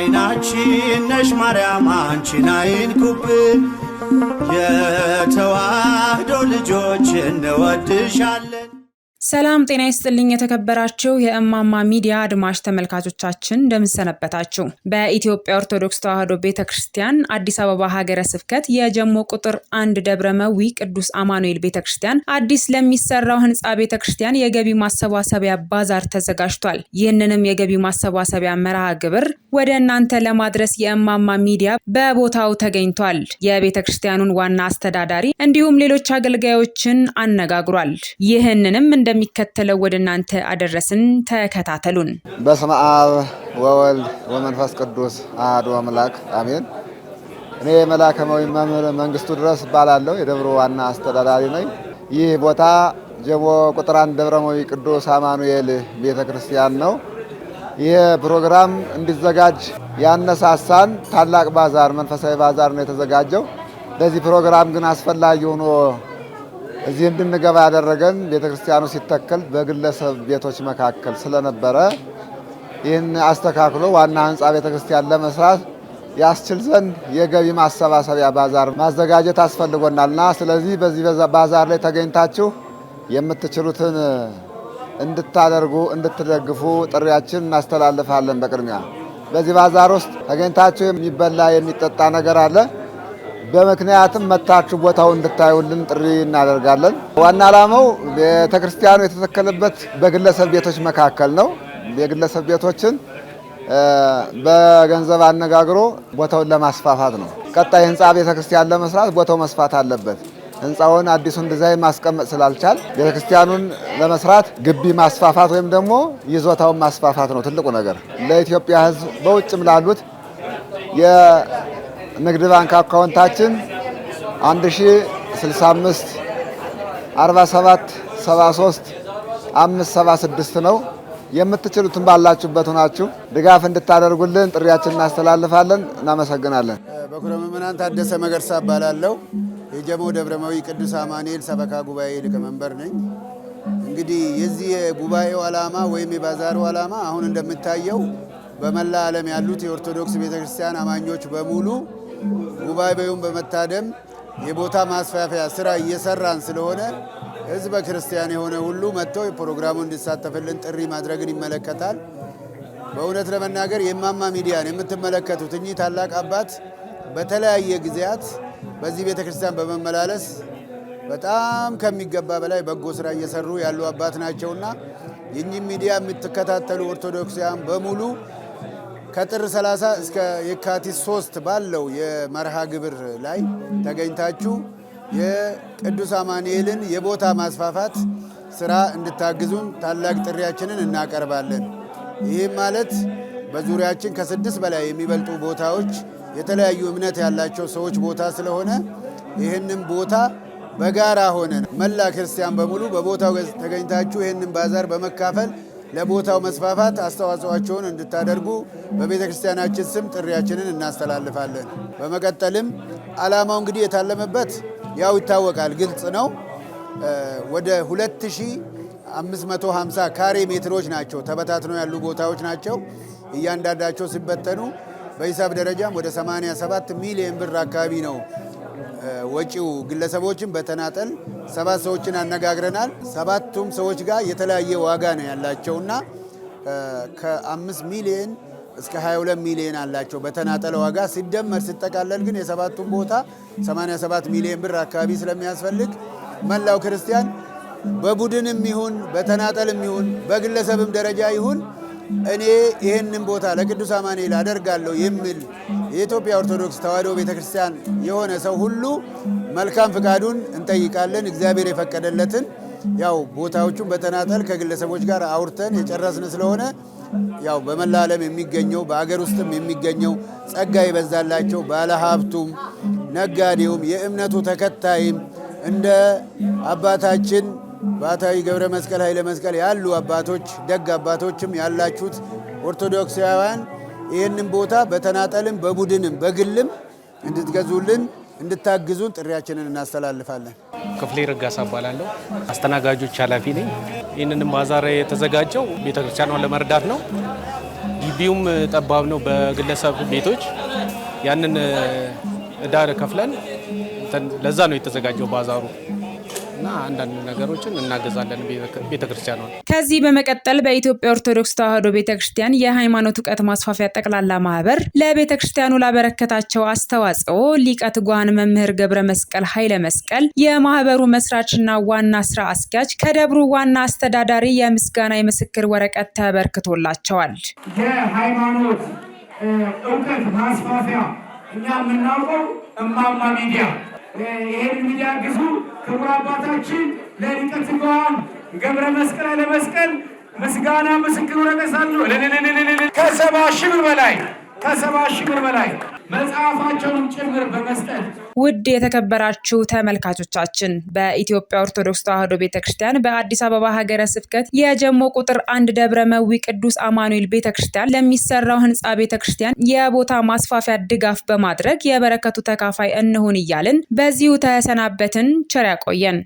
አይናችን ነሽ ማርያም አንቺን አይንኩብን የተዋህዶ ልጆች እንወድሻለን። ሰላም ጤና ይስጥልኝ የተከበራችሁ የእማማ ሚዲያ አድማጭ ተመልካቾቻችን እንደምሰነበታችሁ። በኢትዮጵያ ኦርቶዶክስ ተዋህዶ ቤተክርስቲያን አዲስ አበባ ሀገረ ስብከት የጀሞ ቁጥር 1 ደብረመዊ ቅዱስ አማኑኤል ቤተክርስቲያን አዲስ ለሚሰራው ህንጻ ቤተክርስቲያን የገቢ ማሰባሰቢያ ባዛር ተዘጋጅቷል። ይህንንም የገቢ ማሰባሰቢያ መርሃ ግብር ወደ እናንተ ለማድረስ የእማማ ሚዲያ በቦታው ተገኝቷል። የቤተክርስቲያኑን ዋና አስተዳዳሪ እንዲሁም ሌሎች አገልጋዮችን አነጋግሯል። ይህንንም እንደሚከተለው ወደ እናንተ አደረስን። ተከታተሉን። በስመ አብ ወወልድ ወመንፈስ ቅዱስ አሐዱ አምላክ አሜን። እኔ መላከማዊ መምህር መንግስቱ ድረስ እባላለሁ። የደብሩ ዋና አስተዳዳሪ ነኝ። ይህ ቦታ ጀሞ ቁጥር 1 ደብረመዊ ቅዱስ አማኑኤል ቤተክርስቲያን ነው። ይህ ፕሮግራም እንዲዘጋጅ ያነሳሳን ታላቅ ባዛር መንፈሳዊ ባዛር ነው የተዘጋጀው። ለዚህ ፕሮግራም ግን አስፈላጊ ሆኖ እዚህ እንድንገባ ያደረገን ቤተክርስቲያኑ ሲተከል በግለሰብ ቤቶች መካከል ስለነበረ ይህን አስተካክሎ ዋና ህንጻ ቤተክርስቲያን ለመስራት ያስችል ዘንድ የገቢ ማሰባሰቢያ ባዛር ማዘጋጀት አስፈልጎናልና ስለዚህ በዚህ ባዛር ላይ ተገኝታችሁ የምትችሉትን እንድታደርጉ እንድትደግፉ ጥሪያችን እናስተላልፋለን። በቅድሚያ በዚህ ባዛር ውስጥ ተገኝታችሁ የሚበላ የሚጠጣ ነገር አለ። በመክንያትም መታችሁ ቦታው እንድታዩልን ጥሪ እናደርጋለን። ዋና ዓላማው ቤተክርስቲያኑ የተተከለበት በግለሰብ ቤቶች መካከል ነው። የግለሰብ ቤቶችን በገንዘብ አነጋግሮ ቦታውን ለማስፋፋት ነው። ቀጣይ ህንጻ ቤተክርስቲያን ለመስራት ቦታው መስፋት አለበት። ህንጻውን አዲሱን ዲዛይን ማስቀመጥ ስላልቻል ቤተክርስቲያኑን ለመስራት ግቢ ማስፋፋት ወይም ደግሞ ይዞታውን ማስፋፋት ነው ትልቁ ነገር። ለኢትዮጵያ ህዝብ በውጭም ላሉት የንግድ ባንክ አካውንታችን 1065 47 73 576 ነው። የምትችሉትን ባላችሁበት ሆናችሁ ድጋፍ እንድታደርጉልን ጥሪያችንን እናስተላልፋለን። እናመሰግናለን። በኩረ ምእመናን ታደሰ መገርሳ እባላለሁ። የጀሞ ደብረመዊ ቅዱስ አማኑኤል ሰበካ ጉባኤ ሊቀመንበር ነኝ። እንግዲህ የዚህ የጉባኤው ዓላማ ወይም የባዛሩ ዓላማ አሁን እንደምታየው በመላ ዓለም ያሉት የኦርቶዶክስ ቤተክርስቲያን አማኞች በሙሉ ጉባኤውን በመታደም የቦታ ማስፋፊያ ስራ እየሰራን ስለሆነ ህዝበ ክርስቲያን የሆነ ሁሉ መጥቶ ፕሮግራሙን እንዲሳተፍልን ጥሪ ማድረግን ይመለከታል። በእውነት ለመናገር የእማማ ሚዲያን የምትመለከቱት እኚህ ታላቅ አባት በተለያየ ጊዜያት በዚህ ቤተክርስቲያን በመመላለስ በጣም ከሚገባ በላይ በጎ ስራ እየሰሩ ያሉ አባት ናቸውና የእኚህ ሚዲያ የምትከታተሉ ኦርቶዶክሳውያን በሙሉ ከጥር 30 እስከ የካቲት 3 ባለው የመርሃ ግብር ላይ ተገኝታችሁ የቅዱስ አማኑኤልን የቦታ ማስፋፋት ስራ እንድታግዙን ታላቅ ጥሪያችንን እናቀርባለን። ይህም ማለት በዙሪያችን ከ6 በላይ የሚበልጡ ቦታዎች የተለያዩ እምነት ያላቸው ሰዎች ቦታ ስለሆነ ይህንን ቦታ በጋራ ሆነን መላ ክርስቲያን በሙሉ በቦታው ተገኝታችሁ ይህንን ባዛር በመካፈል ለቦታው መስፋፋት አስተዋጽኦአቸውን እንድታደርጉ በቤተ ክርስቲያናችን ስም ጥሪያችንን እናስተላልፋለን። በመቀጠልም ዓላማው እንግዲህ የታለመበት ያው ይታወቃል፣ ግልጽ ነው። ወደ 2550 ካሬ ሜትሮች ናቸው ተበታትነው ያሉ ቦታዎች ናቸው። እያንዳንዳቸው ሲበተኑ በሂሳብ ደረጃም ወደ 87 ሚሊዮን ብር አካባቢ ነው ወጪው። ግለሰቦችን በተናጠል 7 ሰዎችን አነጋግረናል። 7ቱም ሰዎች ጋር የተለያየ ዋጋ ነው ያላቸውና ከ5 ሚሊዮን እስከ 22 ሚሊዮን አላቸው በተናጠለ ዋጋ። ሲደመር ሲጠቃለል ግን የሰባቱም ቦታ 87 ሚሊዮን ብር አካባቢ ስለሚያስፈልግ መላው ክርስቲያን በቡድንም ይሁን በተናጠልም ይሁን በግለሰብም ደረጃ ይሁን እኔ ይህንን ቦታ ለቅዱስ አማኑኤል አደርጋለሁ የሚል የኢትዮጵያ ኦርቶዶክስ ተዋህዶ ቤተክርስቲያን የሆነ ሰው ሁሉ መልካም ፍቃዱን እንጠይቃለን። እግዚአብሔር የፈቀደለትን ያው ቦታዎቹን በተናጠል ከግለሰቦች ጋር አውርተን የጨረስን ስለሆነ ያው በመላ ዓለም የሚገኘው በአገር ውስጥም የሚገኘው ጸጋ ይበዛላቸው ባለሀብቱም ነጋዴውም የእምነቱ ተከታይም እንደ አባታችን ባታዊ ገብረ መስቀል ኃይለ መስቀል ያሉ አባቶች ደግ አባቶችም ያላችሁት ኦርቶዶክሳውያን ይህንን ቦታ በተናጠልም በቡድንም በግልም እንድትገዙልን እንድታግዙን ጥሪያችንን እናስተላልፋለን። ክፍሌ ረጋሳ እባላለሁ። አስተናጋጆች ኃላፊ ነኝ። ይህንን ባዛር የተዘጋጀው ቤተክርስቲያኗን ለመርዳት ነው። ይህ ግቢውም ጠባብ ነው በግለሰብ ቤቶች ያንን ዳር ከፍለን ለዛ ነው የተዘጋጀው ባዛሩ እና አንዳንድ ነገሮችን እናገዛለን ቤተክርስቲያኗ። ከዚህ በመቀጠል በኢትዮጵያ ኦርቶዶክስ ተዋሕዶ ቤተክርስቲያን የሃይማኖት ዕውቀት ማስፋፊያ ጠቅላላ ማህበር ለቤተክርስቲያኑ ላበረከታቸው አስተዋጽኦ ሊቀ ትጉሃን መምህር ገብረ መስቀል ኃይለ መስቀል የማህበሩ መስራችና ዋና ስራ አስኪያጅ ከደብሩ ዋና አስተዳዳሪ የምስጋና የምስክር ወረቀት ተበርክቶላቸዋል። የሃይማኖት ዕውቀት ማስፋፊያ እኛ የምናውቀው እማማ ሚዲያ ይሄን ሚዲያ ግዙ ክቡር አባታችን ለሊቀ ትጉሃን ገብረ መስቀል ኃይለ መስቀል ምስጋና ምስክር ወረቀት አለው። ከሰባ ሺህ ብር በላይ መጽሐፋቸውንም ጭምር በመስጠት ውድ የተከበራችሁ ተመልካቾቻችን በኢትዮጵያ ኦርቶዶክስ ተዋሕዶ ቤተክርስቲያን በአዲስ አበባ ሀገረ ስብከት የጀሞ ቁጥር 1 ደብረ መዊ ቅዱስ አማኑኤል ቤተክርስቲያን ለሚሰራው ህንፃ ቤተክርስቲያን የቦታ ማስፋፊያ ድጋፍ በማድረግ የበረከቱ ተካፋይ እንሁን እያልን በዚሁ ተሰናበትን። ቸር ያቆየን።